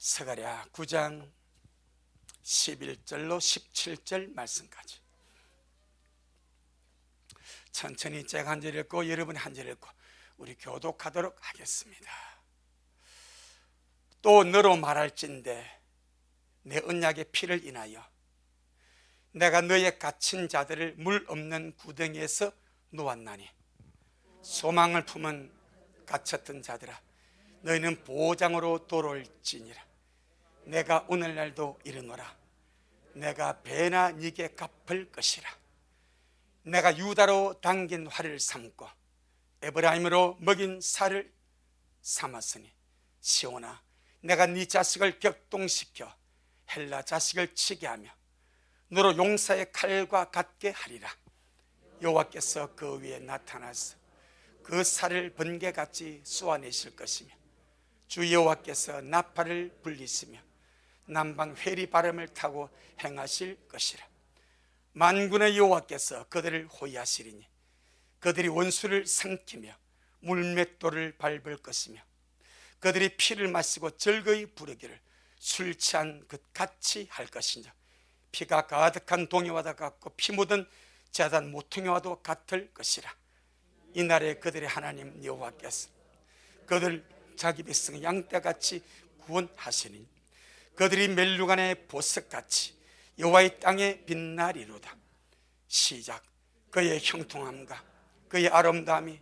스가랴 9장 11절로 17절 말씀까지 천천히 제가 한 절 읽고 여러분이 한 절 읽고 우리 교독하도록 하겠습니다. 또 너로 말할진대 내 언약의 피를 인하여 내가 너의 갇힌 자들을 물 없는 구덩이에서 놓았나니 소망을 품은 갇혔던 자들아 너희는 보장으로 돌아올지니라. 내가 오늘날도 이르노라. 내가 배나 네게 갚을 것이라. 내가 유다로 당긴 활을 삼고 에브라임으로 먹인 살을 삼았으니 시온아 내가 네 자식을 격동시켜 헬라 자식을 치게 하며 너로 용사의 칼과 같게 하리라. 여호와께서 그 위에 나타나서 그 살을 번개같이 쏘아내실 것이며 주 여호와께서 나팔을 불리시며 남방 회리 바람을 타고 행하실 것이라. 만군의 여호와께서 그들을 호위하시리니 그들이 원수를 삼키며 물맷돌을 밟을 것이며 그들이 피를 마시고 즐거이 부르기를 술 취한 것 같이 할 것이냐. 피가 가득한 동해와도 같고 피 묻은 제단 모퉁이와도 같을 것이라. 이날에 그들의 하나님 여호와께서 그들 자기 백성 양떼같이 구원하시니 그들이 멜루간의 보석같이 여호와의 땅에 빛나리로다. 시작. 그의 형통함과 그의 아름다움이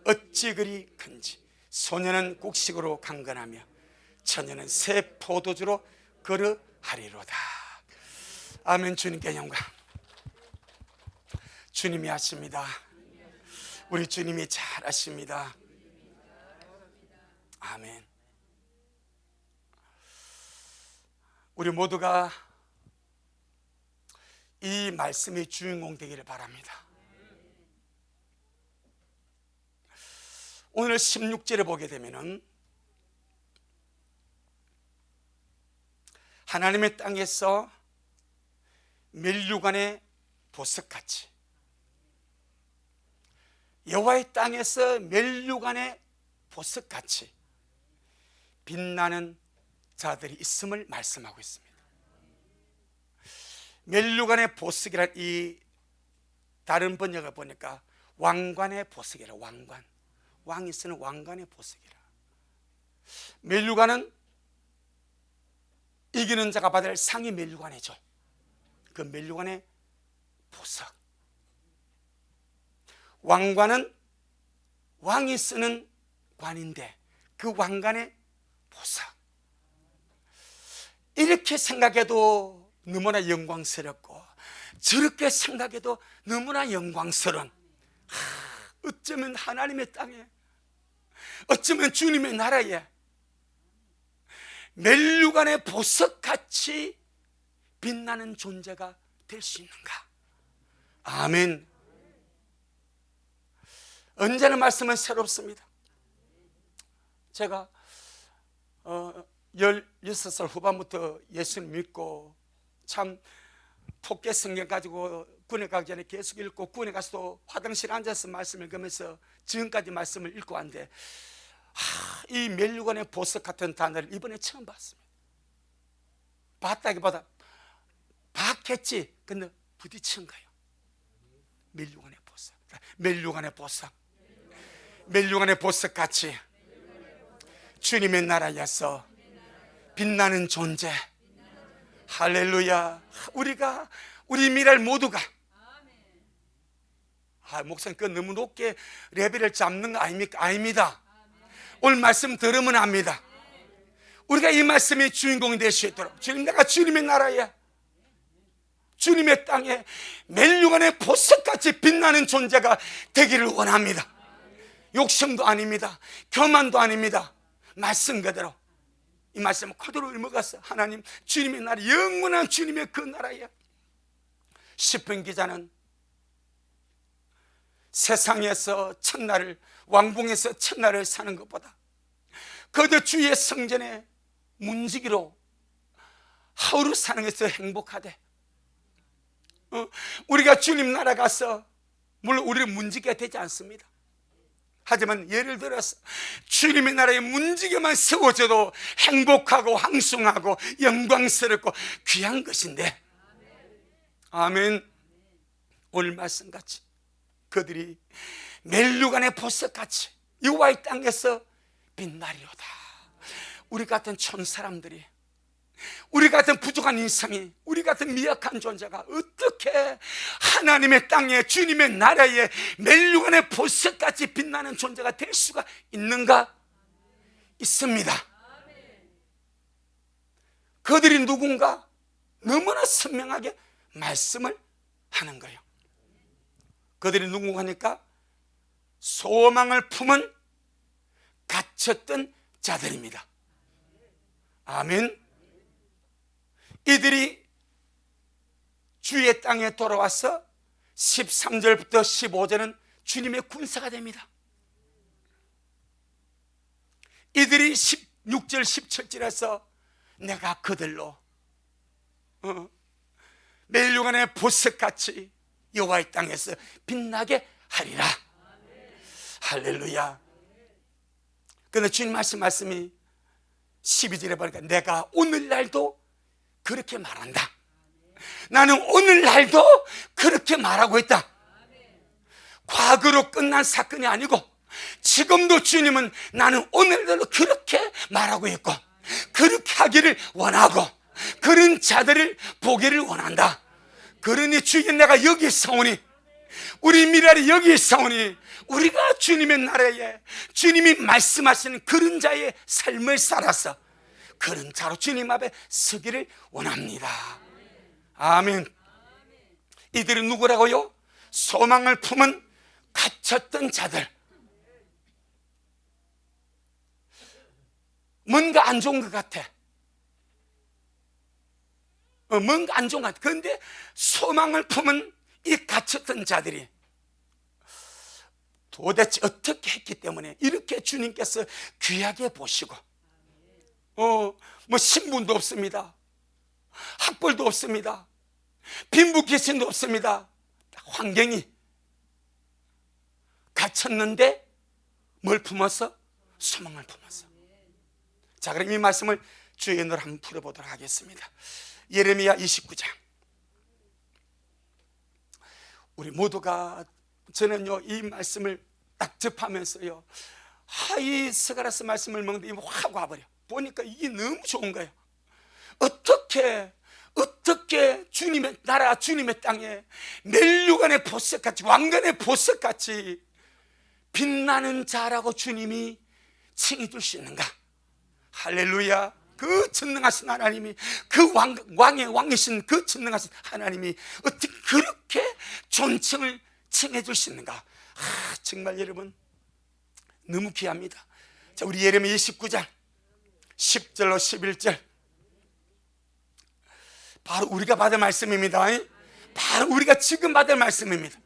어찌 그리 큰지 소년은 곡식으로 강건하며 처녀는 새 포도주로 거르하리로다. 아멘. 주님께 영광. 주님이 하십니다. 우리 주님이 잘하십니다. 아멘. 우리 모두가 이 말씀의 주인공 되기를 바랍니다. 오늘 16절에 보게 되면은 하나님의 땅에서 멜류관의 보석같이 여호와의 땅에서 멜류관의 보석같이 빛나는 자들이 있음을 말씀하고 있습니다. 멜류관의 보석이란 이 다른 번역을 보니까 왕관의 보석이라. 왕관, 왕이 쓰는 왕관의 보석이라. 멜류관은 이기는 자가 받을 상이 멜류관이죠. 그 멜류관의 보석. 왕관은 왕이 쓰는 관인데 그 왕관의 보석. 이렇게 생각해도 너무나 영광스럽고 저렇게 생각해도 너무나 영광스러운, 어쩌면 하나님의 땅에, 어쩌면 주님의 나라에 멜류관의 보석같이 빛나는 존재가 될 수 있는가? 아멘. 언제나 말씀은 새롭습니다. 제가 16살 후반부터 예수님 믿고 참 포켓 성경 가지고 군에 가기 전에 계속 읽고 군에 가서도 화장실에 앉아서 말씀을 읽으면서 지금까지 말씀을 읽고 왔는데 이 멜류관의 보석 같은 단어를 이번에 처음 봤습니다. 봤다기보다 봤겠지. 근데 부딪힌 거예요. 멜류관의 보석. 멜류관의 보석. 멜류관의 보석같이 주님의 나라에서 빛나는 존재. 할렐루야. 우리 미랄 모두가 목사님 그 너무 높게 레벨을 잡는 거 아닙니까? 아닙니다. 오늘 말씀 들으면 압니다. 우리가 이 말씀의 주인공이 될 수 있도록 주님, 내가 주님의 나라에 주님의 땅에 멜류관의 보석같이 빛나는 존재가 되기를 원합니다. 욕심도 아닙니다. 교만도 아닙니다. 말씀 그대로 이 말씀을 그대로 읽어가서 하나님 주님의 나라, 영원한 주님의 그 나라에 시편 기자는 세상에서 첫날을, 왕궁에서 첫날을 사는 것보다 그저 주의 성전에 문지기로 하루 사는 것에서 행복하대. 우리가 주님 나라 가서 물론 우리는 문지기가 되지 않습니다. 하지만 예를 들어서 주님의 나라에 문지기만 세워져도 행복하고 황송하고 영광스럽고 귀한 것인데, 아멘. 오늘 말씀같이 그들이 멜류관의 보석같이 여호와의 땅에서 빛나리로다. 우리 같은 촌사람들이, 우리 같은 부족한 인생이, 우리 같은 미약한 존재가 어떻게 하나님의 땅에 주님의 나라에 멜류관의 보석같이 빛나는 존재가 될 수가 있는가? 있습니다. 그들이 누군가 너무나 선명하게 말씀을 하는 거예요. 그들이 누군가 하니까 소망을 품은 갇혔던 자들입니다. 아멘. 이들이 주의 땅에 돌아와서 13절부터 15절은 주님의 군사가 됩니다. 이들이 16절 17절에서 내가 그들로 멜류관의 보석같이 여호와의 땅에서 빛나게 하리라. 할렐루야. 그런데 주님 말씀이 12절에 보니까 내가 오늘날도 그렇게 말한다. 나는 오늘날도 그렇게 말하고 있다. 과거로 끝난 사건이 아니고 지금도 주님은 나는 오늘날도 그렇게 말하고 있고 그렇게 하기를 원하고 그런 자들을 보기를 원한다. 그러니 주의 내가 여기 있사오니, 우리 미랄이 여기 있사오니 우리가 주님의 나라에 주님이 말씀하시는 그런 자의 삶을 살아서 그런 자로 주님 앞에 서기를 원합니다. 아멘. 이들은 누구라고요? 소망을 품은 갇혔던 자들. 뭔가 안 좋은 것 같아. 뭔가 안 좋은 것 같아. 그런데 소망을 품은 이 갇혔던 자들이 도대체 어떻게 했기 때문에 이렇게 주님께서 귀하게 보시고, 뭐 신분도 없습니다. 학벌도 없습니다. 빈부귀신도 없습니다. 환경이 갇혔는데 뭘 품어서? 소망을 품어서. 자, 그럼 이 말씀을 주의 은혜로 한번 풀어보도록 하겠습니다. 예레미야 29장. 우리 모두가, 저는요 이 말씀을 딱 접하면서요, 이 스가랴서 말씀을 먹는데 확 와버려. 보니까 이게 너무 좋은 거예요. 어떻게 주님의 나라, 주님의 땅에 멜류관의 보석같이, 왕관의 보석같이 빛나는 자라고 주님이 칭해 줄 수 있는가? 할렐루야. 그 전능하신 하나님이, 그 왕의 왕이신 그 전능하신 하나님이 어떻게 그렇게 존칭을 칭해 줄 수 있는가? 정말 여러분 너무 귀합니다. 자, 우리 예레미야 29장 10절로 11절, 바로 우리가 받을 말씀입니다. 바로 우리가 지금 받을 말씀입니다.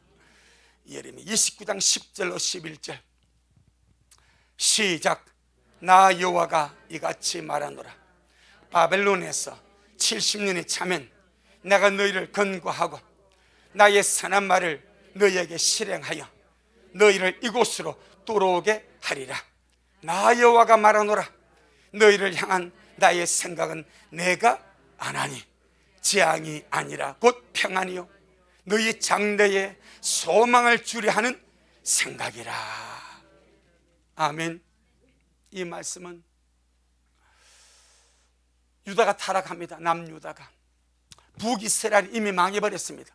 예레미야 29장 10절로 11절 시작. 나 여호와가 이같이 말하노라. 바벨론에서 70년이 차면 내가 너희를 건고하고 나의 선한 말을 너희에게 실행하여 너희를 이곳으로 돌아오게 하리라. 나 여호와가 말하노라. 너희를 향한 나의 생각은 내가 안하니 재앙이 아니라 곧 평안이요 너희 장래에 소망을 주려 하는 생각이라. 아멘. 이 말씀은 유다가 타락합니다. 남유다가. 북이스라엘이 이미 망해버렸습니다.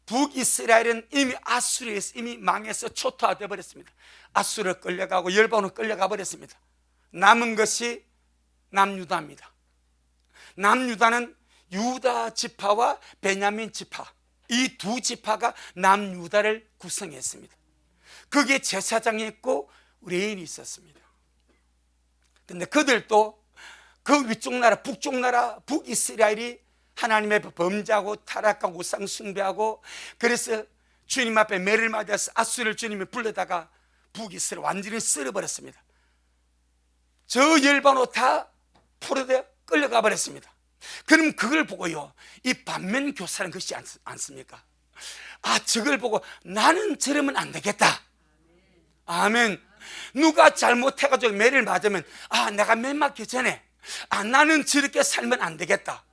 북이스라엘은 이미 아수르에서 이미 망해서 초토화되어 버렸습니다. 아수르로 끌려가고 열방으로 끌려가 버렸습니다. 남은 것이 남유다입니다. 남유다는 유다 지파와 베냐민 지파, 이 두 지파가 남유다를 구성했습니다. 거기에 제사장이 있고 레인이 있었습니다. 그런데 그들도 그 위쪽 나라, 북쪽 나라, 북이스라엘이 하나님의 범죄하고 타락하고 우상 숭배하고, 그래서 주님 앞에 매를 맞아서 아수르를 주님이 불러다가 북이스라엘 완전히 쓸어버렸습니다. 저 열방으로 다 포로되어 끌려가 버렸습니다. 그럼 그걸 보고요, 이 반면 교사는 것이 않습니까? 저걸 보고 나는 저러면 안 되겠다. 아멘. 누가 잘못해가지고 매를 맞으면 내가 매 맞기 전에 나는 저렇게 살면 안 되겠다.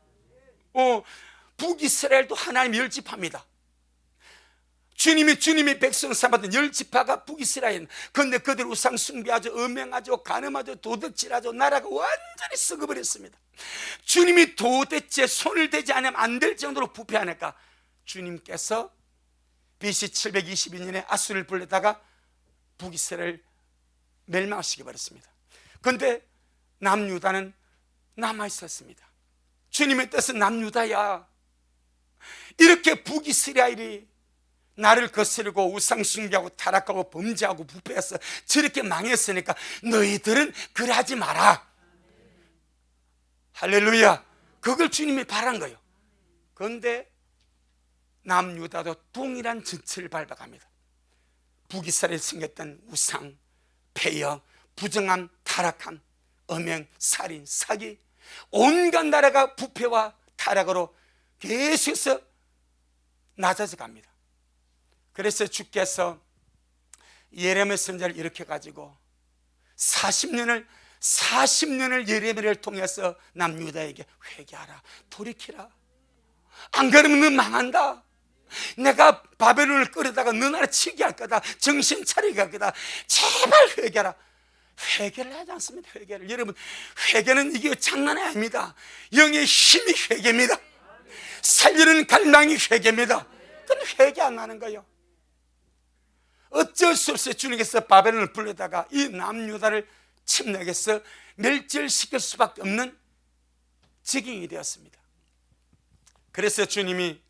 북이스라엘도 하나님 10지파입니다. 주님이 백성 삼았던 10지파가 북이스라엘. 그런데 그들 우상 숭배하죠, 음행하죠, 간음하죠, 도둑질하죠. 나라가 완전히 썩어버렸습니다. 주님이 도대체 손을 대지 않으면 안 될 정도로 부패하니까 주님께서 BC 722년에 아수를 불러다가 북이스라엘을 멸망시켜 버렸습니다. 그런데 남유다는 남아있었습니다. 주님의 뜻은 남유다야, 이렇게 북이스라엘이 나를 거스르고 우상숭배하고 타락하고 범죄하고 부패해서 저렇게 망했으니까 너희들은 그러하지 마라. 할렐루야. 그걸 주님이 바란 거예요. 그런데 남유다도 동일한 전철을 밟아갑니다. 북이스라엘에 생겼던 우상, 폐역, 부정함, 타락함, 음행, 살인, 사기, 온갖 나라가 부패와 타락으로 계속해서 낮아져 갑니다. 그래서 주께서 예레미야 선지자를 이렇게 가지고 40년을 예레미야를 통해서 남유다에게 회개하라, 돌이키라. 안 그러면 너 망한다. 내가 바벨론을 끌어다가 너 나라 치게 할 거다. 정신 차리게 할 거다. 제발 회개하라. 회개를 하지 않습니다. 회개를. 여러분, 회개는 이게 장난이 아닙니다. 영의 힘이 회개입니다. 살리는 갈망이 회개입니다. 그건 회개 안 하는 거예요. 어쩔 수 없이 주님께서 바벨론을 불러다가 이 남유다를 침략해서 멸절시킬 수밖에 없는 지경이 되었습니다. 그래서 주님이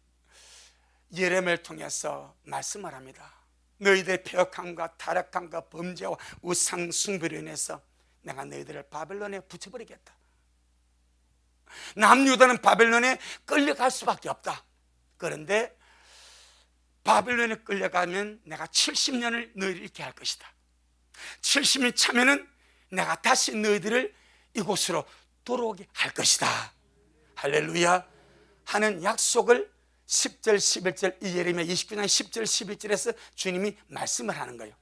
예레미야를 통해서 말씀을 합니다. 너희들의 폐역함과 타락함과 범죄와 우상 숭배로 인해서 내가 너희들을 바벨론에 붙여버리겠다. 남유다는 바벨론에 끌려갈 수밖에 없다. 그런데 바벨론에 끌려가면 내가 70년을 너희를 있게 할 것이다. 70년 차면은 내가 다시 너희들을 이곳으로 돌아오게 할 것이다. 할렐루야. 하는 약속을 10절 11절 이 예레미야 29장 10절 11절에서 주님이 말씀을 하는 거예요.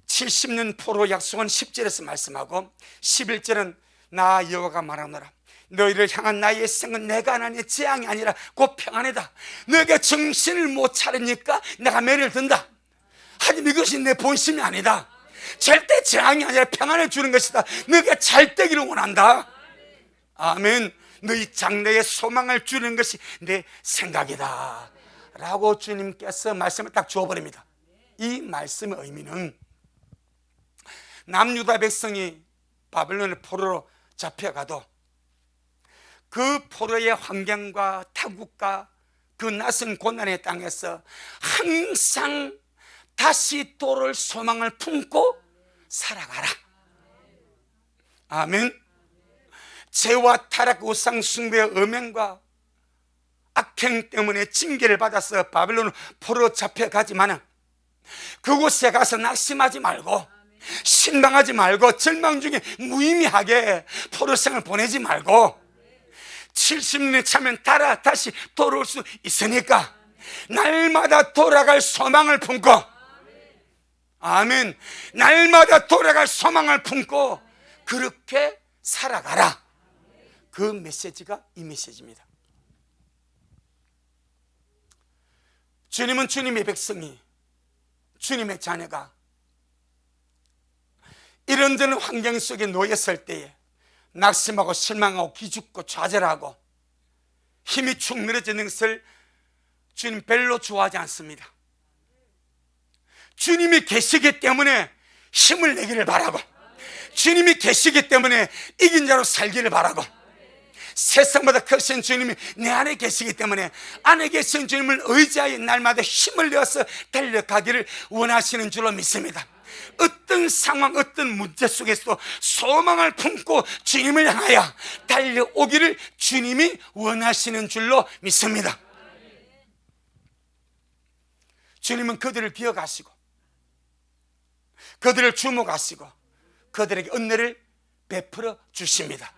70년 포로 약속은 10절에서 말씀하고 11절은 나 여호와가 말하노라. 너희를 향한 나의 생은 내가 하나님의 재앙이 아니라 곧 평안이다. 너희가 정신을 못 차리니까 내가 매를 든다. 하지만 이것이 내 본심이 아니다. 절대 재앙이 아니라 평안을 주는 것이다. 너희가 잘 되기를 원한다. 아멘. 너희 장래에 소망을 주는 것이 내 생각이다 라고 주님께서 말씀을 딱 주어버립니다. 이 말씀의 의미는 남유다 백성이 바벨론의 포로로 잡혀가도 그 포로의 환경과 타국과 그 낯선 고난의 땅에서 항상 다시 돌아올 소망을 품고 살아가라. 아멘. 죄와 타락, 우상 숭배의 음행과 악행 때문에 징계를 받아서 바벨론 포로로 잡혀가지만 그곳에 가서 낙심하지 말고 신방하지 말고 절망 중에 무의미하게 포로 생을 보내지 말고 70년이 차면 다시 돌아올 수 있으니까 날마다 돌아갈 소망을 품고, 아멘, 날마다 돌아갈 소망을 품고 그렇게 살아가라. 그 메시지가 이 메시지입니다. 주님은 주님의 백성이, 주님의 자녀가 이런저런 환경 속에 놓였을 때에 낙심하고 실망하고 기죽고 좌절하고 힘이 축 늘어지는 것을 주님 별로 좋아하지 않습니다. 주님이 계시기 때문에 힘을 내기를 바라고, 주님이 계시기 때문에 이긴 자로 살기를 바라고, 세상보다 크신 주님이 내 안에 계시기 때문에 안에 계신 주님을 의지하여 날마다 힘을 내어서 달려가기를 원하시는 줄로 믿습니다. 어떤 상황, 어떤 문제 속에서도 소망을 품고 주님을 향하여 달려오기를 주님이 원하시는 줄로 믿습니다. 주님은 그들을 기억하시고 그들을 주목하시고 그들에게 은혜를 베풀어 주십니다.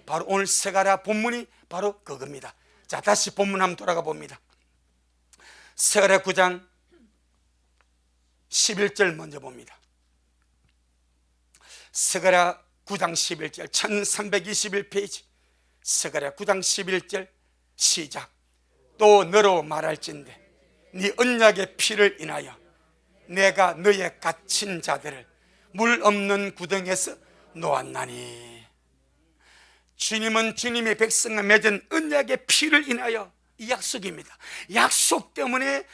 바로 오늘 스가랴 본문이 바로 그겁니다. 자, 다시 본문 한번 돌아가 봅니다. 스가랴 9장 11절 먼저 봅니다. 스가랴 9장 11절 1321페이지 스가랴 9장 11절 시작. 또 너로 말할진대 네 언약의 피를 인하여 내가 너의 갇힌 자들을 물 없는 구덩이에서 놓았나니. 주님은 주님의 백성과 맺은 언약의 피를 인하여, 이 약속입니다. 약속 때문에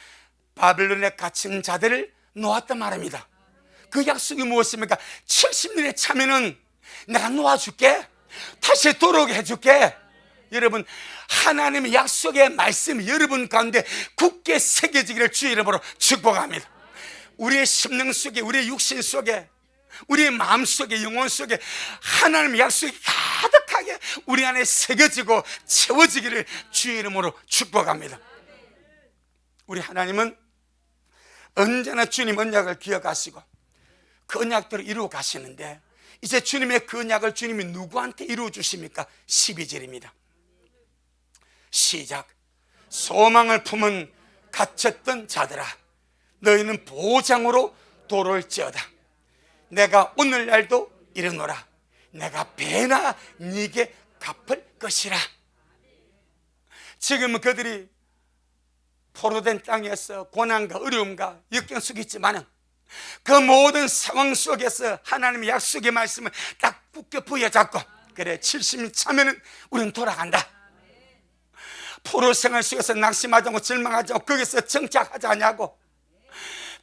바벨론에 갇힌 자들을 놓았단 말입니다. 그 약속이 무엇입니까? 70년에 차면은 내가 놓아줄게, 다시 돌아오게 해줄게. 여러분, 하나님의 약속의 말씀이 여러분 가운데 굳게 새겨지기를 주의 이름으로 축복합니다. 우리의 심령 속에, 우리의 육신 속에, 우리의 마음 속에, 영혼 속에 하나님의 약속이 가득하게 우리 안에 새겨지고 채워지기를 주의 이름으로 축복합니다. 우리 하나님은 언제나 주님 언약을 기억하시고 그 언약대로 이루어 가시는데, 이제 주님의 그 언약을 주님이 누구한테 이루어 주십니까? 12절입니다. 시작. 소망을 품은 갇혔던 자들아 너희는 보장으로 돌아올지어다. 내가 오늘날도 이르노라. 내가 배나 네게 갚을 것이라. 지금은 그들이 포로된 땅에서 고난과 어려움과 역경 속에 있지만 그 모든 상황 속에서 하나님의 약속의 말씀을 딱 굳게 부여잡고, 그래 70년 차면은 우리는 돌아간다. 포로 생활 속에서 낙심하지 않고 절망하지 않고 거기서 정착하지 않냐고,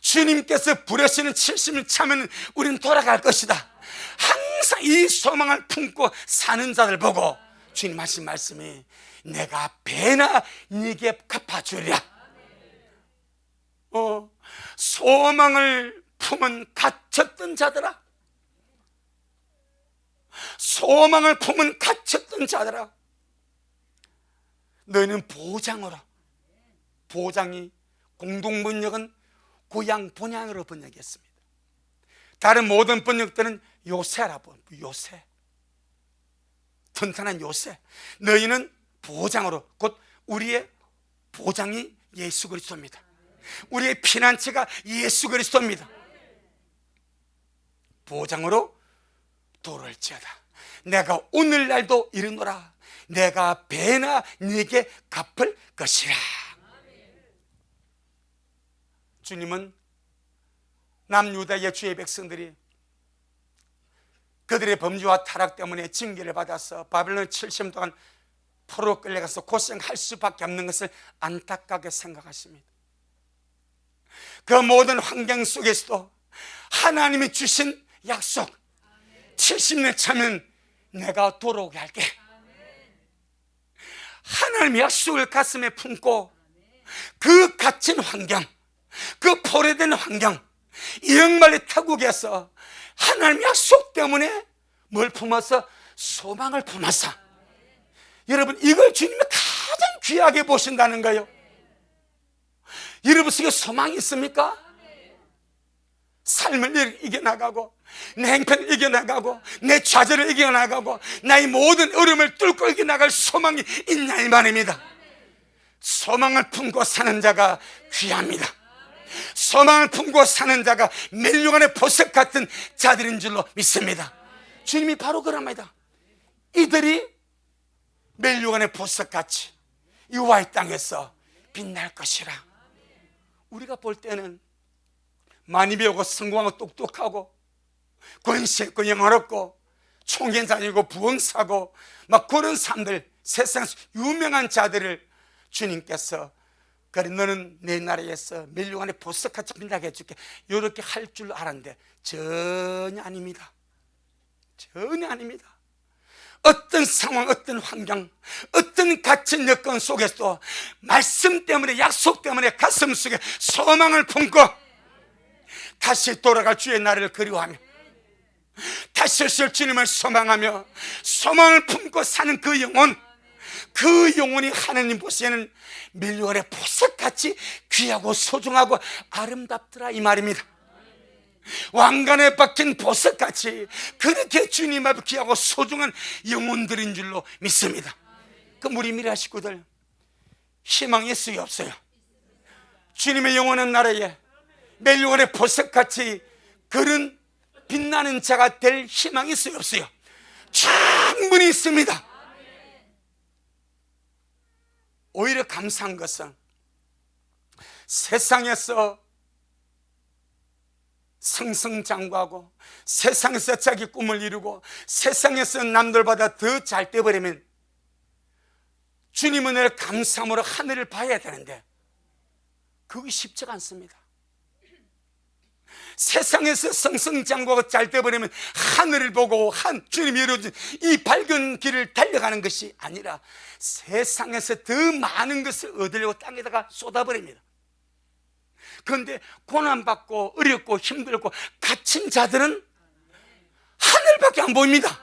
주님께서 부르시는 70년 차면은 우리는 돌아갈 것이다. 항상 이 소망을 품고 사는 자들 보고 주님 하신 말씀이 내가 배나 네게 갚아주리라. 소망을 품은 갇혔던 자들아, 소망을 품은 갇혔던 자들아 너희는 보장으로, 보장이 공동번역은 고향 본향으로 번역했습니다. 다른 모든 번역들은 요새라고, 요새, 튼튼한 요새. 너희는 보장으로, 곧 우리의 보장이 예수 그리스도입니다. 우리의 피난처가 예수 그리스도입니다. 보장으로 돌아올지어다. 내가 오늘날도 이르노라. 내가 배나 네게 갚을 것이라. 주님은 남유다의 주의 백성들이 그들의 범죄와 타락 때문에 징계를 받아서 바벨론 70년 동안 포로 끌려가서 고생할 수밖에 없는 것을 안타깝게 생각하십니다. 그 모든 환경 속에서도 하나님이 주신 약속, 70년 차면 내가 돌아오게 할게. 하나님의 약속을 가슴에 품고 그 갇힌 환경, 그 포로된 환경, 이 영말의 타국에서 하나님의 약속 때문에 뭘 품어서? 소망을 품어서. 여러분, 이걸 주님이 가장 귀하게 보신다는 거예요. 여러분 속에 소망이 있습니까? 삶을 이겨나가고 내 행편을 이겨나가고 내 좌절을 이겨나가고 나의 모든 어려움을 뚫고 이겨나갈 소망이 있냐 이 말입니다. 소망을 품고 사는 자가 귀합니다. 소망을 품고 사는 자가 멜류관의 보석 같은 자들인 줄로 믿습니다. 주님이 바로 그럽니다. 이들이 멜류관의 보석같이 이 와이 땅에서 빛날 것이라. 우리가 볼 때는 많이 배우고 성공하고 똑똑하고 권세 있고 영화롭고 총견자이고 부흥사고 막 그런 사람들, 세상에서 유명한 자들을 주님께서 그래 너는 내 나라에서 멜류관의 보석같이 빛나게 해줄게 이렇게 할 줄 알았는데 전혀 아닙니다. 전혀 아닙니다. 어떤 상황, 어떤 환경, 어떤 갇힌 여건 속에서도 말씀 때문에, 약속 때문에 가슴 속에 소망을 품고 다시 돌아갈 주의 나라를 그리워하며 다시 오실 주님을 소망하며 소망을 품고 사는 그 영혼, 그 영혼이 하나님 보시에는 멜류관의 보석같이 귀하고 소중하고 아름답더라 이 말입니다. 왕관에 박힌 보석같이 그렇게 주님 앞에 귀하고 소중한 영혼들인 줄로 믿습니다. 그럼 우리 미라 식구들 희망이 있어요, 없어요? 주님의 영원한 나라에 멜류관의 보석같이 그런 빛나는 자가 될 희망이 있어요, 없어요? 충분히 있습니다. 오히려 감사한 것은 세상에서 승승장구하고 세상에서 자기 꿈을 이루고 세상에서 남들보다 더 잘 돼버리면 주님은 늘 감사함으로 하늘을 봐야 되는데 그게 쉽지가 않습니다. 세상에서 승승장구하고 잘 돼버리면 하늘을 보고 주님이 이루어진 이 밝은 길을 달려가는 것이 아니라 세상에서 더 많은 것을 얻으려고 땅에다가 쏟아버립니다. 그런데 고난받고 어렵고 힘들고 갇힌 자들은 하늘밖에 안 보입니다.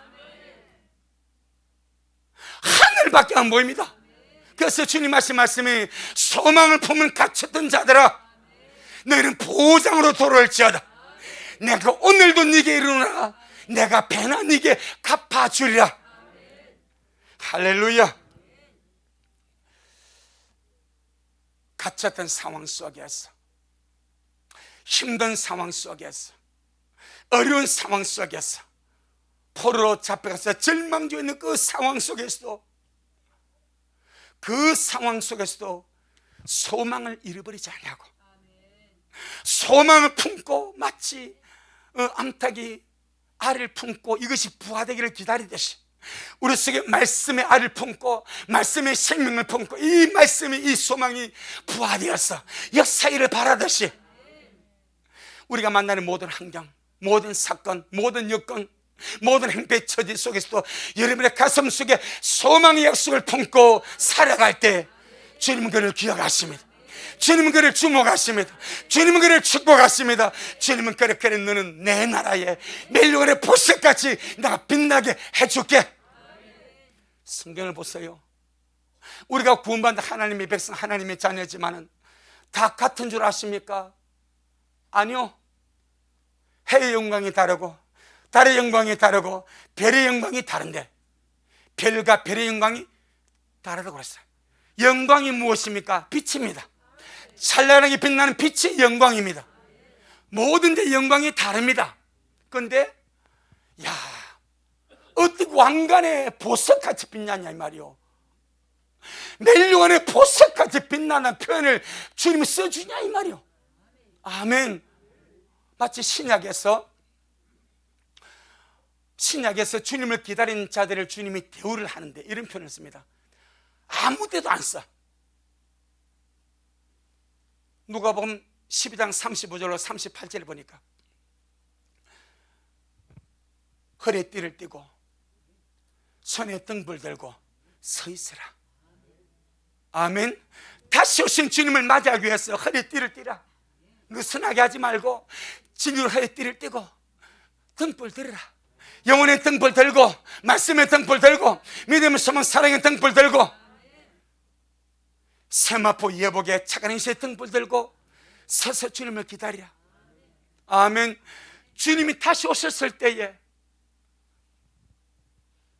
하늘밖에 안 보입니다. 그래서 주님 말씀이 소망을 품은 갇혔던 자들아, 너희는 보장으로 돌아올지어다. 내가 오늘도 네게 이루노라. 내가 배나 네게 갚아주리라. 할렐루야. 갇혔던 상황 속에서, 힘든 상황 속에서, 어려운 상황 속에서, 포로로 잡혀가서 절망 중에 있는 그 상황 속에서도, 그 상황 속에서도 소망을 잃어버리지 않냐고. 소망을 품고 마치 암탉이 알을 품고 이것이 부화되기를 기다리듯이 우리 속에 말씀의 알을 품고 말씀의 생명을 품고 이 말씀이, 이 소망이 부화되어서 역사일을 바라듯이 우리가 만나는 모든 환경, 모든 사건, 모든 여건, 모든 행패 처지 속에서도 여러분의 가슴 속에 소망의 약속을 품고 살아갈 때 주님은 그를 기억하십니다. 주님은 그를 주목하십니다. 주님은 그를 축복하십니다. 주님은 그렇게 너는 내 나라에 멜로원의 보석같이 내가 빛나게 해줄게. 성경을 보세요. 우리가 구원받은 하나님의 백성, 하나님의 자녀지만은 다 같은 줄 아십니까? 아니요. 해의 영광이 다르고 달의 영광이 다르고 별의 영광이 다른데 별과 별의 영광이 다르다고 그랬어요. 영광이 무엇입니까? 빛입니다. 찬란하게 빛나는 빛이 영광입니다. 모든 데 영광이 다릅니다. 그런데 야, 어떻게 왕관의 보석같이 빛나냐 이 말이요. 멜로원의 보석같이 빛나는 표현을 주님이 써주냐 이 말이요. 아멘. 마치 신약에서 주님을 기다린 자들을 주님이 대우를 하는데 이런 표현을 씁니다. 아무 데도 안 써. 누가복음 12장 35절로 38절을 보니까 허리에 띠를 띠고 손에 등불 들고 서 있으라. 아멘. 다시 오신 주님을 맞이하기 위해서 허리에 띠를 띠라. 느슨하게 하지 말고 진리로 허리에 띠를 띠고 등불 들으라. 영혼의 등불 들고 말씀의 등불 들고 믿음의 소망 사랑의 등불 들고 세마포 예복에 착한 인생의 등불 들고 서서 주님을 기다리라. 아멘. 주님이 다시 오셨을 때에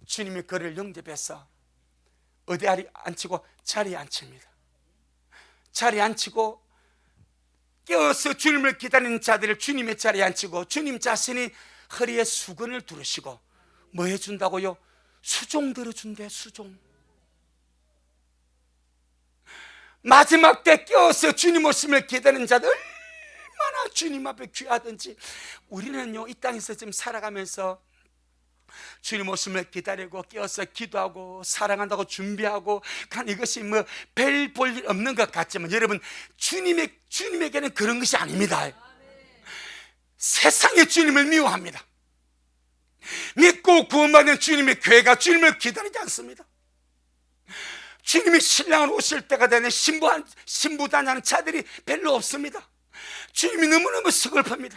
주님이 그를 영접해서 어디 앉히고 자리에 앉힙니다. 자리에 앉히고 깨어서 주님을 기다리는 자들을 주님의 자리에 앉히고 주님 자신이 허리에 수건을 두르시고 뭐 해준다고요? 수종 들어준대. 수종. 마지막 때 깨어서 주님 오심을 기다리는 자들 얼마나 주님 앞에 귀하든지 우리는요 이 땅에서 지금 살아가면서 주님 오심을 기다리고 깨어서 기도하고 사랑한다고 준비하고 이것이 뭐 별 볼 일 없는 것 같지만 여러분 주님에게는 그런 것이 아닙니다. 세상의 주님을 미워합니다. 믿고 구원받는 주님의 교회가 주님을 기다리지 않습니다. 주님이 신랑을 오실 때가 되는 신부단하는 자들이 별로 없습니다. 주님이 너무너무 서글픕니다.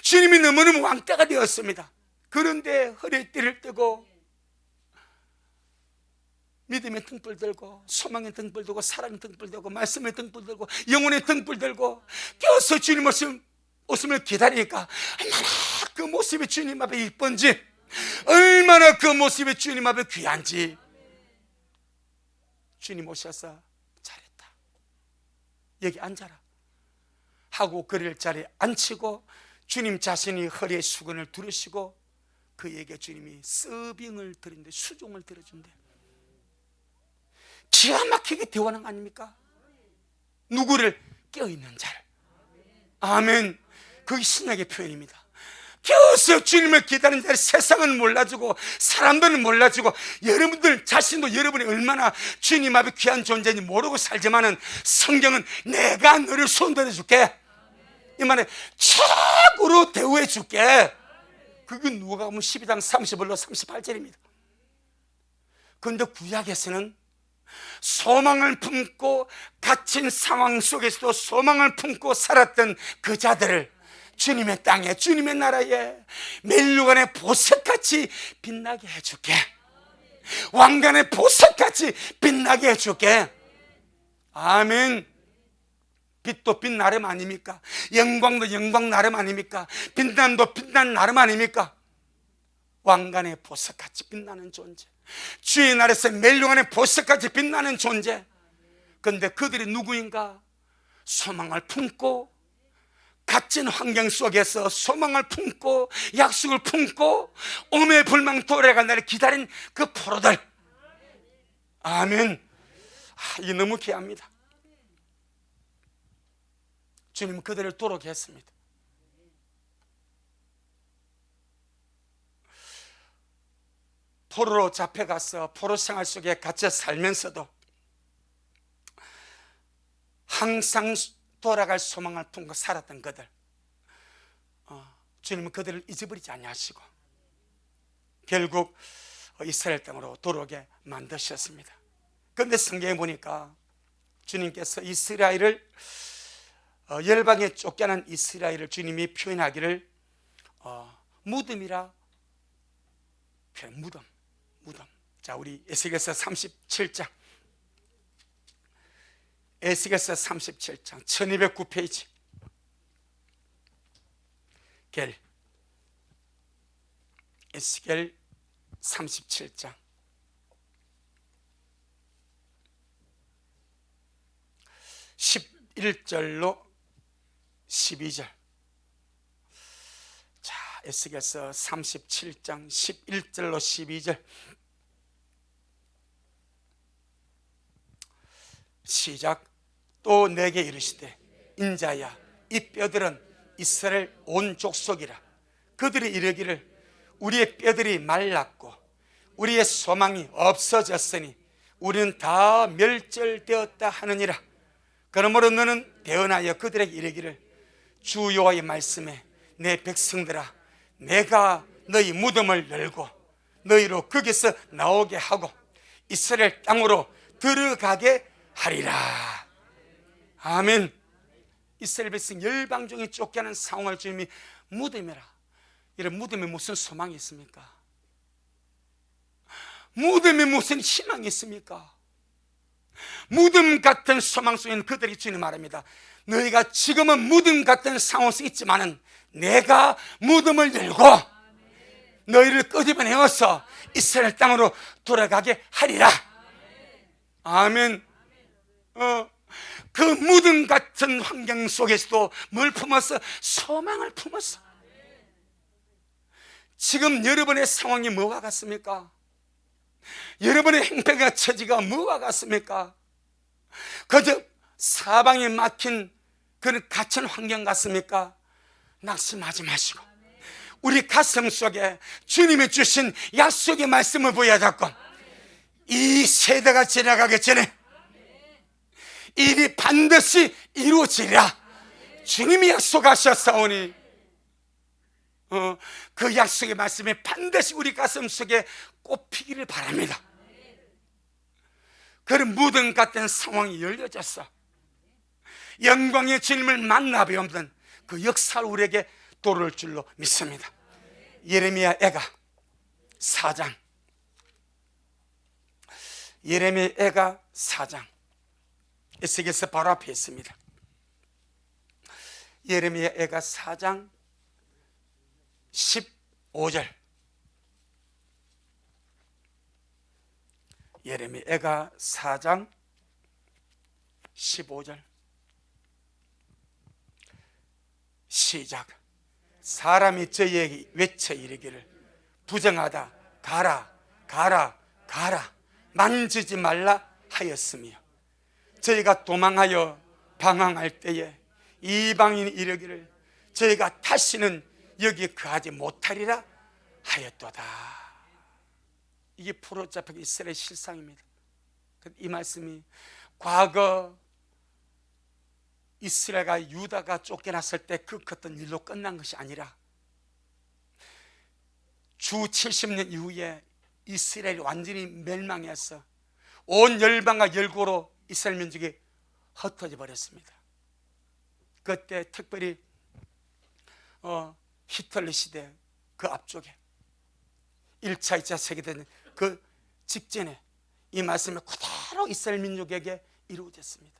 주님이 너무너무 왕따가 되었습니다. 그런데 허리에 띠를 뜨고 믿음의 등불 들고 소망의 등불 들고 사랑의 등불 들고 말씀의 등불 들고 영혼의 등불 들고 깨어서 주님 오심을 기다리니까 얼마나 그 모습이 주님 앞에 이쁜지 얼마나 그 모습이 주님 앞에 귀한지 주님 오셔서 잘했다 여기 앉아라 하고 그를 자리에 앉히고 주님 자신이 허리에 수건을 두르시고 그에게 주님이 서빙을 드린대, 수종을 들어준대. 기가 막히게 대화하는 거 아닙니까? 누구를? 깨어있는 자를. 아멘. 그게 신약의 표현입니다. 깨어서 주님을 기다리는 자를 세상은 몰라주고 사람들은 몰라주고 여러분들 자신도 여러분이 얼마나 주님 앞에 귀한 존재인지 모르고 살지만은 성경은 내가 너를 손들어 줄게, 이 말에 최고로 대우해 줄게. 그게 누가복음 12장 30절로 38절입니다. 그런데 구약에서는 소망을 품고 갇힌 상황 속에서도 소망을 품고 살았던 그 자들을 주님의 땅에, 주님의 나라에 멜루간의 보석같이 빛나게 해줄게, 왕관의 보석같이 빛나게 해줄게. 아멘. 빛도 빛 나름 아닙니까? 영광도 영광 나름 아닙니까? 빛남도 빛난 나름 아닙니까? 왕관의 보석같이 빛나는 존재, 주의 나라에서 멜루간의 보석같이 빛나는 존재. 그런데 그들이 누구인가? 소망을 품고 갇힌 환경 속에서 소망을 품고 약속을 품고 오매불망 돌아갈 날을 기다린 그 포로들. 아멘. 이게 너무 귀합니다. 주님은 그들을 도록게 했습니다. 포로로 잡혀가서 포로 생활 속에 갇혀 살면서도 항상 돌아갈 소망을 품고 살았던 그들, 주님은 그들을 잊어버리지 아니하시고 결국 이스라엘 땅으로 돌아오게 만드셨습니다. 그런데 성경에 보니까 주님께서 이스라엘을 열방에 쫓겨난 이스라엘을 주님이 표현하기를 무덤이라 표현. 무덤. 자, 우리 에스겔서 37장, 에스겔서 37장 1209페이지 에스겔 37장 11절로 12절. 자, 에스겔서 37장 11절로 12절 시작. 또 내게 이르시되 인자야, 이 뼈들은 이스라엘 온 족속이라. 그들이 이르기를 우리의 뼈들이 말랐고 우리의 소망이 없어졌으니 우리는 다 멸절되었다 하느니라. 그러므로 너는 대언하여 그들에게 이르기를 주 여호와의 말씀에 내 백성들아, 내가 너희 무덤을 열고 너희로 거기서 나오게 하고 이스라엘 땅으로 들어가게 하리라. 아멘. 이스라엘 백성 열방 중에 쫓겨난 상황을 주님이 무덤이라. 이런 무덤에 무슨 소망이 있습니까? 무덤에 무슨 희망이 있습니까? 무덤 같은 소망 속에는 그들이 주님 말합니다. 너희가 지금은 무덤 같은 상황 속에 있지만은 내가 무덤을 열고 너희를 끄집어내어서 이스라엘 땅으로 돌아가게 하리라. 아멘. 그 무덤 같은 환경 속에서도 뭘 품었어? 소망을 품었어. 지금 여러분의 상황이 뭐와 같습니까? 여러분의 행패가 처지가 뭐와 같습니까? 그저 사방에 막힌 그런 갇힌 환경 같습니까? 낙심하지 마시고 우리 가슴 속에 주님이 주신 약속의 말씀을 부여잡고 이 세대가 지나가기 전에 일이 반드시 이루어지리라. 주님이 약속하셨사오니 그 약속의 말씀이 반드시 우리 가슴 속에 꼽히기를 바랍니다. 그런 무덤 같은 상황이 열려졌어. 영광의 주님을 만나 배우는 그 역사를 우리에게 도를 줄로 믿습니다. 예레미야 애가 4장, 예레미야 애가 4장, 에스겔서 바로 앞에 있습니다. 예레미야 애가 4장 15절. 예레미야 애가 4장 15절 시작. 사람이 저희에게 외쳐 이르기를 부정하다 가라 가라 가라 만지지 말라 하였으며 저희가 도망하여 방황할 때에 이방인이 이르기를 저희가 다시는 여기에 거하지 못하리라 하였도다. 이게 포로잡힌 이스라엘 실상입니다. 이 말씀이 과거 이스라엘과 유다가 쫓겨났을 때 그 어떤 일로 끝난 것이 아니라 주 70년 이후에 이스라엘이 완전히 멸망해서 온 열방과 열고로 이스라엘 민족이 흩어져 버렸습니다. 그때 특별히 히틀러 시대 그 앞쪽에 1차, 2차 세계대전 그 직전에 이 말씀이 그대로 이스라엘 민족에게 이루어졌습니다.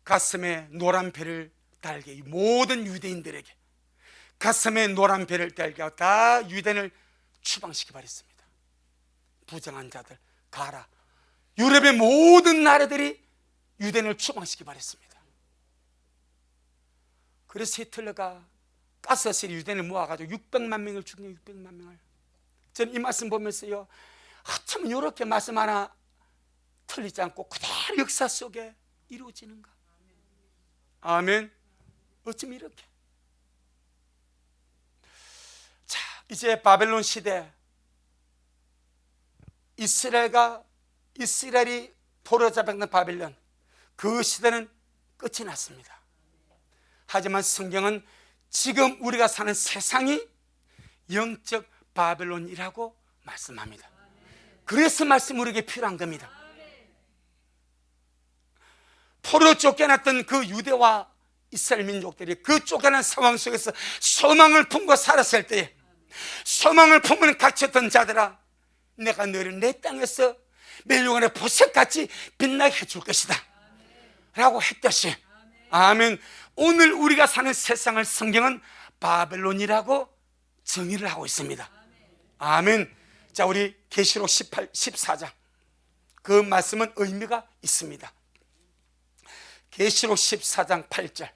가슴에 노란 배를 달게 이 모든 유대인들에게 가슴에 노란 배를 달게 다 유대인을 추방시켜 버렸습니다. 부정한 자들 가라. 유럽의 모든 나라들이 유대인을 추방시켜 버렸습니다. 그래서 히틀러가 가스실에 유대인을 모아가지고 600만 명을 죽인 600만 명을. 저는 이 말씀 보면서요, 어쩌면 이렇게 말씀 하나 틀리지 않고 그대로 역사 속에 이루어지는가. 아멘. 어쩜 이렇게. 자, 이제 바벨론 시대 이스라엘이 포로 잡혔던 바벨론 그 시대는 끝이 났습니다. 하지만 성경은 지금 우리가 사는 세상이 영적 바벨론이라고 말씀합니다. 그래서 말씀 우리에게 필요한 겁니다. 포로로 쫓겨났던 그 유대와 이스라엘 민족들이 그 쫓겨난 상황 속에서 소망을 품고 살았을 때에 소망을 품은 갇혔던 자들아, 내가 너를 내 땅에서 멸류관의 보석같이 빛나게 해줄 것이다 라고 했듯이, 아멘. 오늘 우리가 사는 세상을 성경은 바벨론이라고 정의를 하고 있습니다. 아멘. 자, 우리 계시록 14장 그 말씀은 의미가 있습니다. 계시록 14장 8절,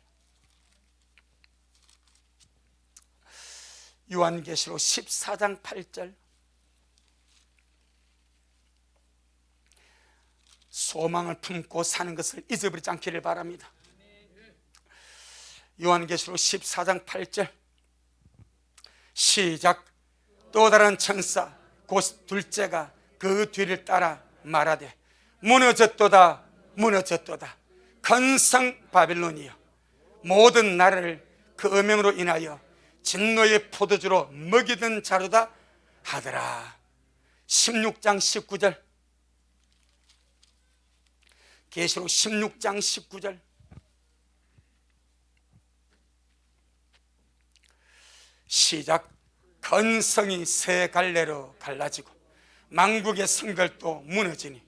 요한계시록 14장 8절. 소망을 품고 사는 것을 잊어버리지 않기를 바랍니다. 요한계시록 14장 8절 시작. 또 다른 천사 곧 둘째가 그 뒤를 따라 말하되 무너졌도다 무너졌도다 큰 성 바빌론이여, 모든 나라를 그 음행으로 인하여 진노의 포도주로 먹이던 자로다 하더라. 16장 19절, 계시록 16장 19절. 시작. 큰 성이 세 갈래로 갈라지고 만국의 성들도 무너지니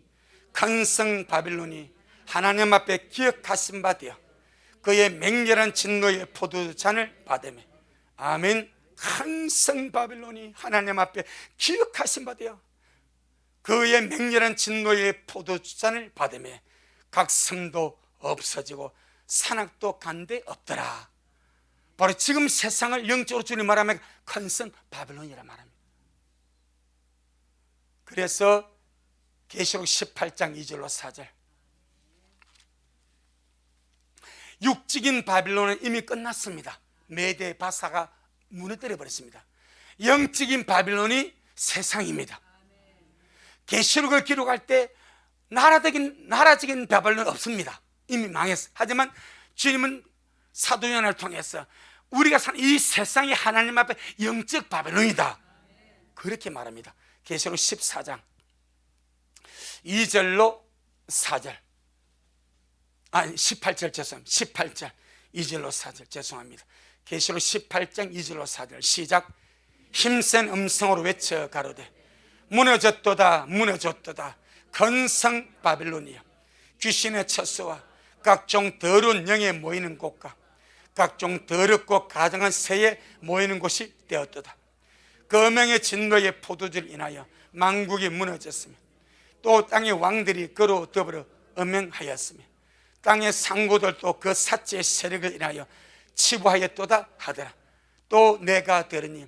큰 성 바빌론이 하나님 앞에 기억하신 바 되어 그의 맹렬한 진노의 포도잔을 받으며, 아멘. 큰 성 바빌론이 하나님 앞에 기억하신 바 되어 그의 맹렬한 진노의 포도잔을 받으며 각 성도 없어지고 산악도 간데 없더라. 바로 지금 세상을 영적으로 주님 말하면 큰 성 바빌론이라 말합니다. 그래서 계시록 18장 2절로 4절, 육적인 바빌론은 이미 끝났습니다. 메대 바사가 무너뜨려 버렸습니다. 영적인 바빌론이 세상입니다. 계시록을 기록할 때 나라적인 바빌론은 없습니다. 이미 망했어. 하지만 주님은 사도 요한을 통해서 우리가 사는 이 세상이 하나님 앞에 영적 바벨론이다 그렇게 말합니다. 계시록 14장 2절로 4절, 아니 18절 죄송합니다. 18절 2절로 4절 죄송합니다. 계시록 18장 2절로 4절 시작. 힘센 음성으로 외쳐 가로되 무너졌도다 무너졌도다 큰 성 바빌론이여, 귀신의 처소와 각종 더러운 영에 모이는 곳과 각종 더럽고 가증한 새에 모이는 곳이 되었도다. 그 음행의 진노의 포도주를 인하여 만국이 무너졌으며 또 땅의 왕들이 그로 더불어 음행하였으며 땅의 상고들도 그 사체의 세력을 인하여 치부하였도다 하더라. 또 내가 들으니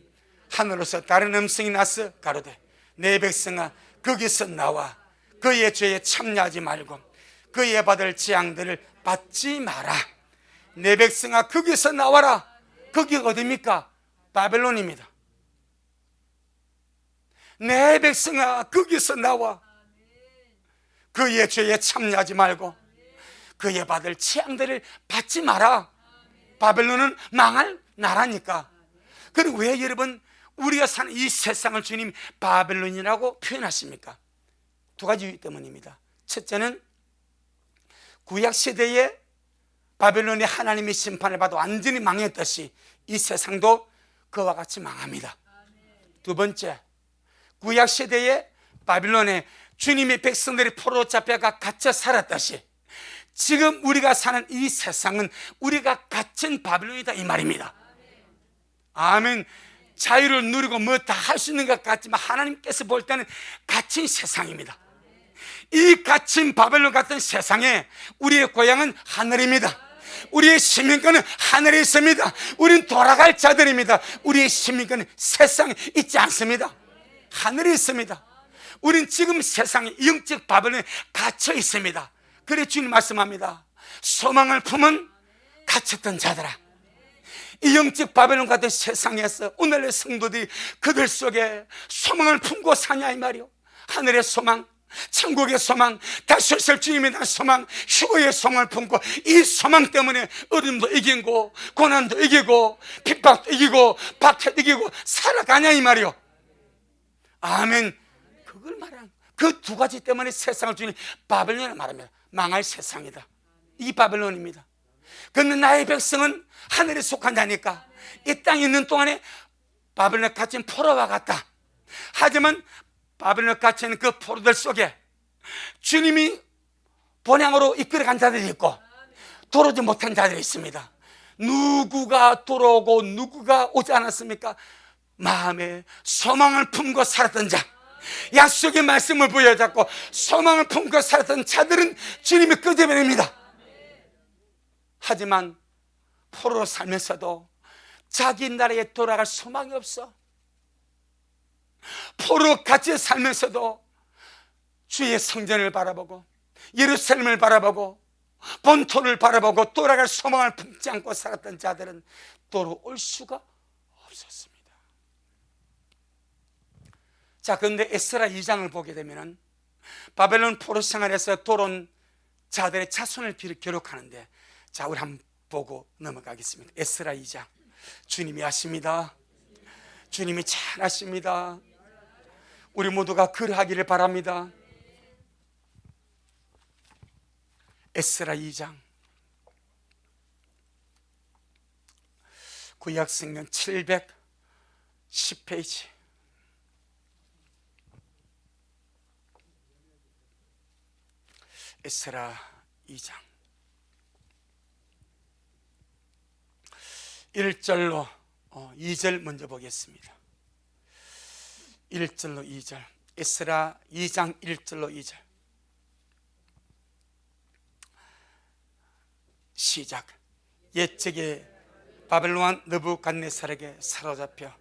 하늘로서 다른 음성이 나서 가로되 내 백성아 거기서 나와 그의 죄에 참여하지 말고 그의 받을 재앙들을 받지 마라. 내 백성아 거기서 나와라. 거기가 어디입니까? 바벨론입니다. 내 백성아 거기서 나와 그의 죄에 참여하지 말고 그의 받을 재앙들을 받지 마라. 바벨론은 망할 나라니까. 그리고 왜 여러분 우리가 사는 이 세상을 주님 바벨론이라고 표현하십니까? 두 가지 이유 때문입니다. 첫째는 구약시대에 바벨론이 하나님의 심판을 받아 완전히 망했듯이 이 세상도 그와 같이 망합니다. 두 번째, 구약시대에 바벨론에 주님의 백성들이 포로로 잡혀가 갇혀 살았듯이 지금 우리가 사는 이 세상은 우리가 갇힌 바벨론이다 이 말입니다. 아멘. 자유를 누리고 뭐 다 할 수 있는 것 같지만 하나님께서 볼 때는 갇힌 세상입니다. 이 갇힌 바벨론 같은 세상에 우리의 고향은 하늘입니다. 우리의 시민권은 하늘에 있습니다. 우리는 돌아갈 자들입니다. 우리의 시민권은 세상에 있지 않습니다. 하늘에 있습니다. 우리는 지금 세상에 영적 바벨론에 갇혀 있습니다. 그래 주님 말씀합니다. 소망을 품은 갇혔던 자들아, 이 영적 바벨론 같은 세상에서 오늘의 성도들이 그들 속에 소망을 품고 사냐 이 말이요. 하늘의 소망, 천국의 소망, 다시 오실 주님에 대한 소망, 휴거의 소망을 품고 이 소망 때문에 어둠도 이기고 고난도 이기고 핍박도 이기고 박해도 이기고 살아가냐 이 말이요. 아멘. 그걸 말하는 그 두 가지 때문에 세상을 주님 바벨론을 말합니다. 망할 세상이다. 이 바벨론입니다. 그런데 나의 백성은 하늘에 속한 자니까 이 땅에 있는 동안에 바벨론에 갇힌 포로와 같다. 하지만 바벨론에 갇힌 그 포로들 속에 주님이 본향으로 이끌어간 자들이 있고 돌아오지 못한 자들이 있습니다. 누구가 돌아오고 누구가 오지 않았습니까? 마음에 소망을 품고 살았던 자, 약속의 말씀을 부여잡고 소망을 품고 살았던 자들은 주님이 끄집어냅니다. 하지만 포로로 살면서도 자기 나라에 돌아갈 소망이 없어. 포로 같이 살면서도 주의 성전을 바라보고 예루살렘을 바라보고 본토를 바라보고 돌아갈 소망을 품지 않고 살았던 자들은 돌아올 수가 없었습니다. 자, 그런데 에스라 2장을 보게 되면 바벨론 포로 생활에서 돌아온 자들의 자손을 기록하는데, 자, 우리 한번 보고 넘어가겠습니다. 에스라 2장. 주님이 아십니다. 주님이 잘 아십니다. 우리 모두가 그러하기를 바랍니다. 에스라 2장 구약성경 710페이지. 에스라 2장 1절로 2절 먼저 보겠습니다. 1절로 2절. 에스라 2장 1절로 2절. 시작. 옛적에 바벨론 느부갓네살에게 사로잡혀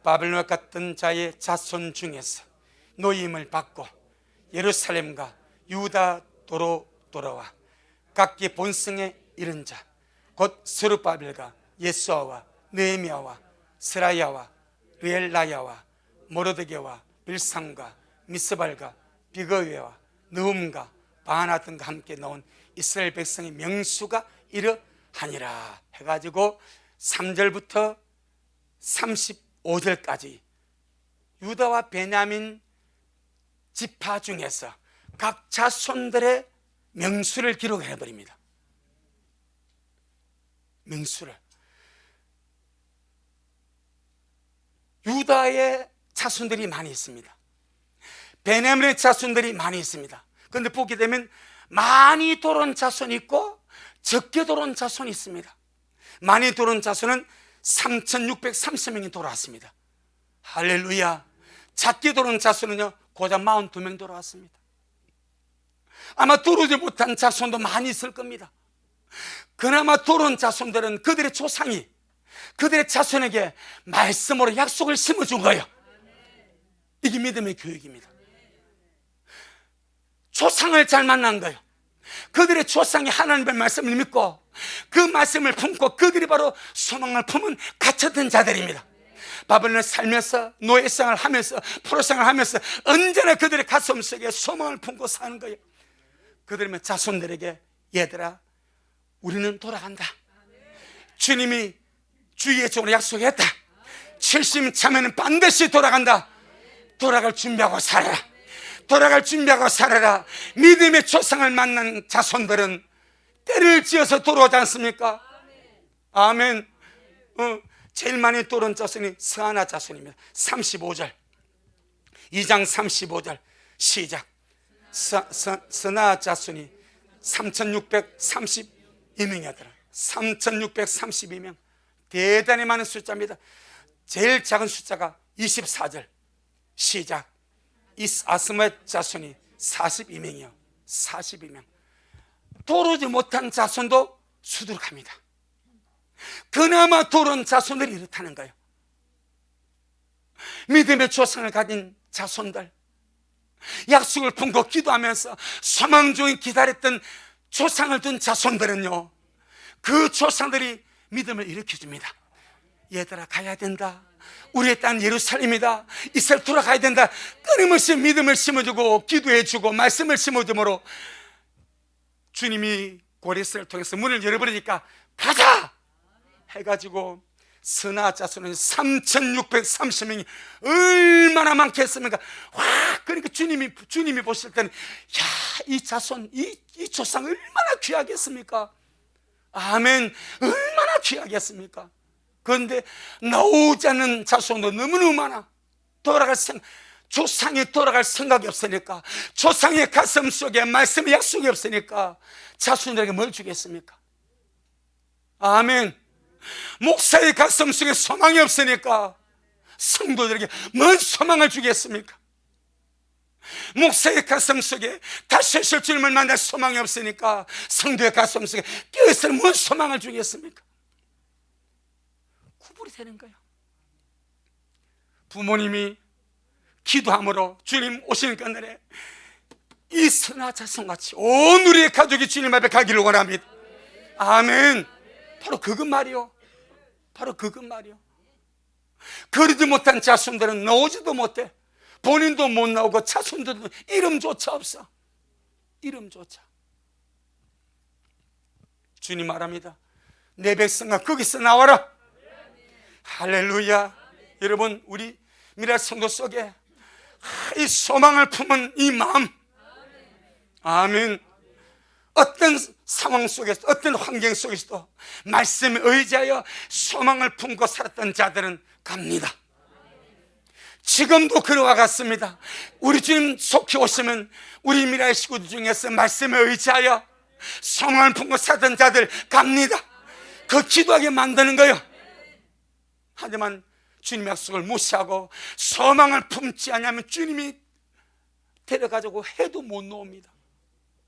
바벨론 같은 자의 자손 중에서 노임을 받고 예루살렘과 유다 도로 돌아와 각기 본성에 이른 자 곧 스룹바벨과 예수아와 느헤미야와 스라야와 르엘라야와 모르드게와 빌상과 미스발과 비거웨와 느훔과 바나 등과 함께 나온 이스라엘 백성의 명수가 이러하니라 해가지고 3절부터 35절까지 유다와 베냐민 지파 중에서 각 자손들의 명수를 기록해버립니다. 명수를. 유다의 자손들이 많이 있습니다. 베냐민의 자손들이 많이 있습니다. 그런데 보게 되면 많이 돌아온 자손이 있고 적게 돌아온 자손이 있습니다. 많이 돌아온 자손은 3630명이 돌아왔습니다. 할렐루야. 작게 돌아온 자손은요 고작 42명 돌아왔습니다. 아마 돌아오지 못한 자손도 많이 있을 겁니다. 그나마 돌아온 자손들은 그들의 조상이 그들의 자손에게 말씀으로 약속을 심어준 거예요. 이게 믿음의 교육입니다. 조상을 잘 만난 거예요. 그들의 조상이 하나님의 말씀을 믿고 그 말씀을 품고 그들이 바로 소망을 품은 갇혔던 자들입니다. 바벨론에 살면서 노예생활을 하면서 포로생활을 하면서 언제나 그들의 가슴속에 소망을 품고 사는 거예요. 그들의 자손들에게 얘들아 우리는 돌아간다. 주님이 주의 종으로 약속했다. 70 차면은 반드시 돌아간다. 돌아갈 준비하고 살아라. 돌아갈 준비하고 살아라. 믿음의 조상을 만난 자손들은 때를 지어서 돌아오지 않습니까? 아멘. 제일 많이 돌아온 자손이 스아나 자손입니다. 35절 2장 35절 시작. 스나 자손이 3632명이었더라. 3632명. 대단히 많은 숫자입니다. 제일 작은 숫자가 24절 시작. 아스맛 자손이 42명이요 42명. 돌아오지 못한 자손도 수두룩합니다. 그나마 돌아온 자손들이 이렇다는 거예요. 믿음의 조상을 가진 자손들, 약속을 품고 기도하면서 소망 중에 기다렸던 조상을 둔 자손들은요, 그 조상들이 믿음을 일으켜줍니다. 얘들아 가야 된다. 우리의 땅 예루살렘이다. 이스라엘 돌아가야 된다. 끊임없이 믿음을 심어주고 기도해주고 말씀을 심어줌으로 주님이 고레스를 통해서 문을 열어버리니까 가자 해가지고 스나 자손은 3630명이 얼마나 많겠습니까? 와, 그러니까 주님이 보실 때는 야, 이 자손, 이 조상 얼마나 귀하겠습니까? 아멘. 얼마나 귀하겠습니까? 그런데 나오지 않는 자손도 너무너무 많아. 조상이 돌아갈 생각이 없으니까, 조상의 가슴 속에 말씀의 약속이 없으니까 자손들에게 뭘 주겠습니까? 아멘. 목사의 가슴 속에 소망이 없으니까 성도들에게 뭔 소망을 주겠습니까? 목사의 가슴 속에 다시 오실 주님을 만날 소망이 없으니까 성도의 가슴 속에 깨어있을 뭔 소망을 주겠습니까? 구분이 되는 거예요. 부모님이 기도함으로 주님 오시는 그날에 이 선한 자손같이 온 우리의 가족이 주님 앞에 가기를 원합니다. 아멘. 바로 그것 말이요. 바로 그것 말이요. 그러지 못한 자손들은 나오지도 못해. 본인도 못 나오고 자손들도 이름조차 없어. 이름조차. 주님 말합니다. 내 백성아 거기서 나와라. 할렐루야. 여러분, 우리 미라 성도 속에 이 소망을 품은 이 마음, 아멘. 어떤 상황 속에서, 어떤 환경 속에서도 말씀에 의지하여 소망을 품고 살았던 자들은 갑니다. 지금도 그와 같습니다. 우리 주님 속히 오시면 우리 미라의 식구들 중에서 말씀에 의지하여 소망을 품고 살았던 자들 갑니다. 그 기도하게 만드는 거예요. 하지만 주님 약속을 무시하고 소망을 품지 않으면 주님이 데려가자고 해도 못 놓습니다.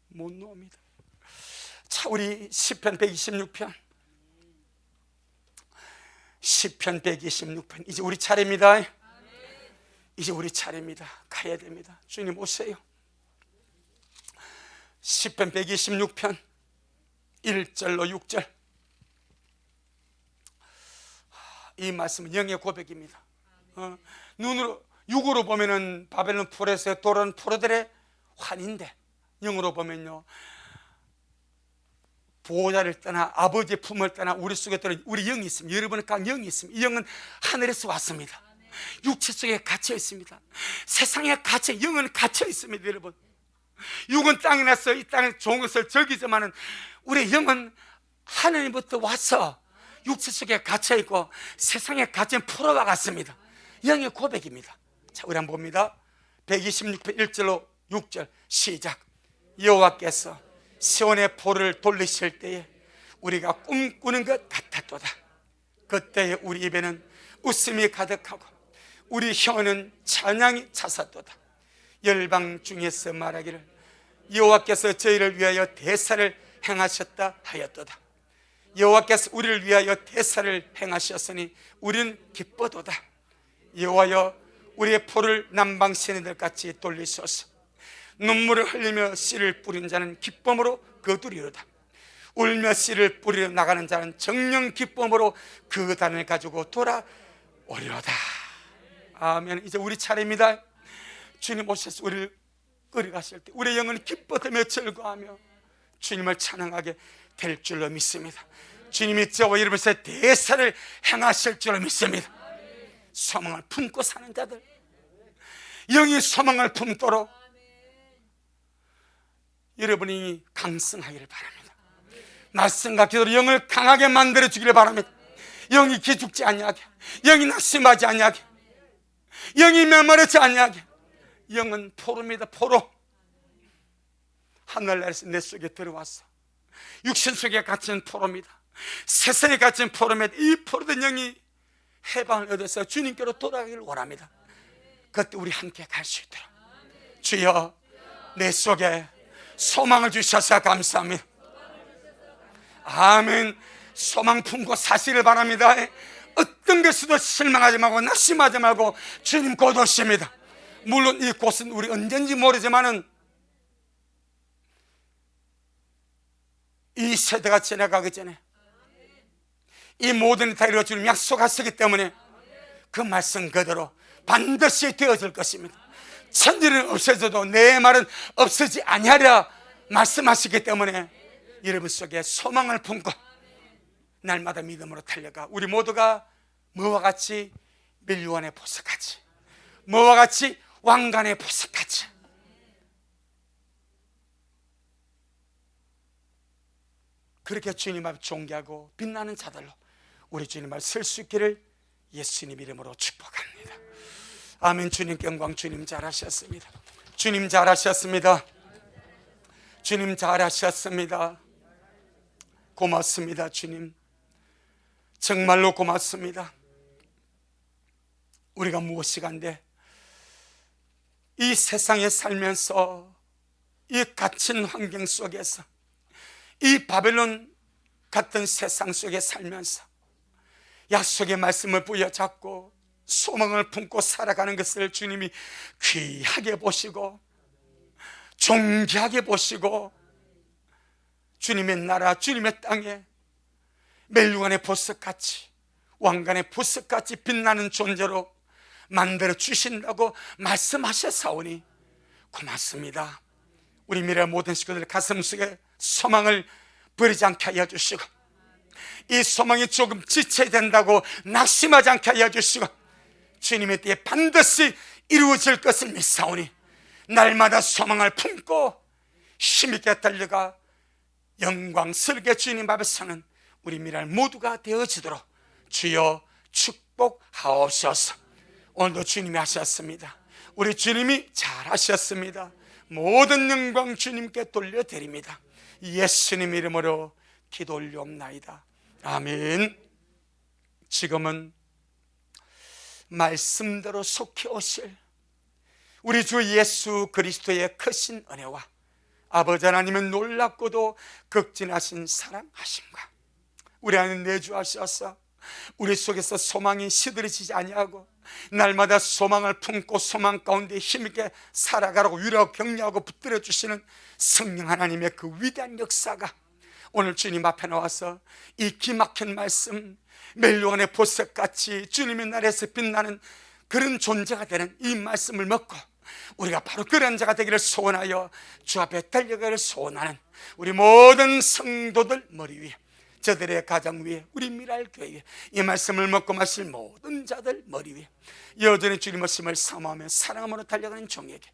못 놓습니다. 자, 우리 시편 126편, 시편 126편, 이제 우리 차례입니다. 이제 우리 차례입니다. 가야 됩니다. 주님 오세요. 시편 126편 1절로 6절. 이 말씀은 영의 고백입니다. 눈으로, 육으로 보면은 바벨론 포로에서 돌아온 포로들의 환인데, 영으로 보면요, 보호자를 떠나 아버지의 품을 떠나 우리 속에 들어온 우리 영이 있습니다. 여러분의 각 영이 있습니다. 이 영은 하늘에서 왔습니다. 육체 속에 갇혀 있습니다. 세상에 갇혀, 영은 갇혀 있습니다. 여러분, 육은 땅에 나서 이 땅에 좋은 것을 즐기지만은 우리 영은 하나님부터 와서 육체 속에 갇혀 있고 세상에 갇힌 포로와 같습니다. 영의 고백입니다. 자, 우리 한번 봅니다. 126편 1절로 6절 시작. 여호와께서 시온의 포를 돌리실 때에 우리가 꿈꾸는 것 같았도다. 그때에 우리 입에는 웃음이 가득하고 우리 혀는 찬양이 차섰도다. 열방 중에서 말하기를 여호와께서 저희를 위하여 대사를 행하셨다 하였도다. 여호와께서 우리를 위하여 대사를 행하셨으니 우리는 기뻐도다. 여호와여, 우리의 포를 남방 새내들같이 돌리소서. 눈물을 흘리며 씨를 뿌린 자는 기쁨으로 거두리로다. 울며 씨를 뿌리러 나가는 자는 정령 기쁨으로 그 단을 가지고 돌아오리로다. 아멘. 이제 우리 차례입니다. 주님 오셔서 우리를 끌어가실 때 우리의 영은 기뻐하며 즐거워하며 주님을 찬양하게 될 줄로 믿습니다. 주님이 저와 여러분의 대사를 행하실 줄로 믿습니다. 소망을 품고 사는 자들, 영이 소망을 품도록 여러분이 강성하기를 바랍니다. 말씀과 기도로 영을 강하게 만들어 주기를 바랍니다. 영이 기죽지 아니하게, 영이 낙심하지 아니하게, 영이 메마르지 아니하게. 영은 포로입니다. 포로. 하늘나라에서 내 속에 들어왔어. 육신 속에 갇힌 포로입니다. 세상에 갇힌 포로입니다. 이 포로된 영이 해방을 얻어서 주님께로 돌아가기를 원합니다. 그때 우리 함께 갈 수 있도록 주여 내 속에 소망을 주셔서 감사합니다. 아멘. 소망 품고 사시를 바랍니다. 어떤 것에도 실망하지 말고 낙심하지 말고 주님 곧 오십니다. 물론 이 곳은 우리 언젠지 모르지만은 이 세대가 지나가기 전에 이 모든 다 이루어 주님 약속하시기 때문에 그 말씀 그대로 반드시 되어질 것입니다. 천지는 없어져도 내 말은 없어지지 아니하리라 말씀하시기 때문에 여러분 속에 소망을 품고 날마다 믿음으로 달려가 우리 모두가 뭐와 같이 밀류원의 보석같이, 뭐와 같이 왕관의 보석같이 그렇게 주님 앞에 존귀하고 빛나는 자들로 우리 주님 앞에 설 수 있기를 예수님 이름으로 축복합니다. 아멘. 주님께 영광. 주님 잘하셨습니다. 주님 잘하셨습니다. 주님 잘하셨습니다. 고맙습니다. 주님 정말로 고맙습니다. 우리가 무엇이 간데 이 세상에 살면서 이 갇힌 환경 속에서 이 바벨론 같은 세상 속에 살면서 약속의 말씀을 부여잡고 소망을 품고 살아가는 것을 주님이 귀하게 보시고 존귀하게 보시고 주님의 나라 주님의 땅에 멜류관의 보석같이 왕관의 보석같이 빛나는 존재로 만들어 주신다고 말씀하셨사오니 고맙습니다. 우리 미래 모든 식구들 가슴 속에 소망을 버리지 않게 하여 주시고 이 소망이 조금 지쳐야 된다고 낙심하지 않게 하여 주시고 주님의 때에 반드시 이루어질 것을 믿사오니 날마다 소망을 품고 힘있게 달려가 영광스럽게 주님 앞에 서는 우리 미랄 모두가 되어지도록 주여 축복하옵소서. 오늘도 주님이 하셨습니다. 우리 주님이 잘하셨습니다. 모든 영광 주님께 돌려드립니다. 예수님 이름으로 기도 올리옵나이다. 아멘. 지금은 말씀대로 속히 오실 우리 주 예수 그리스도의 크신 은혜와 아버지 하나님의 놀랍고도 극진하신 사랑하심과 우리 안에 내주하셔서 우리 속에서 소망이 시들어지지 아니하고 날마다 소망을 품고 소망 가운데 힘있게 살아가라고 위로하고 격려하고 붙들어 주시는 성령 하나님의 그 위대한 역사가 오늘 주님 앞에 나와서 이 기막힌 말씀 멜류관의 보석같이 주님의 나라에서 빛나는 그런 존재가 되는 이 말씀을 먹고 우리가 바로 그런 자가 되기를 소원하여 주 앞에 달려가기를 소원하는 우리 모든 성도들 머리 위에 저들의 가정 위에 우리 미랄 교회 위에 이 말씀을 먹고 마실 모든 자들 머리 위에 여전히 주님의 심을 사모하며 사랑함으로 달려가는 종에게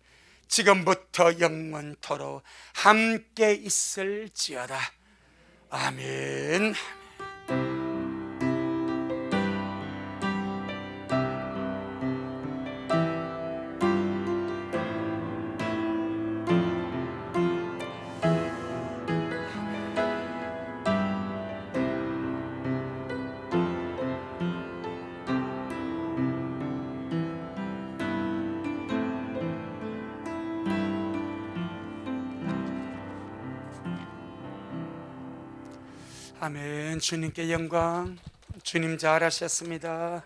지금부터 영원토록 함께 있을지어다. 아멘. 아멘. 주님께 영광. 주님 잘하셨습니다.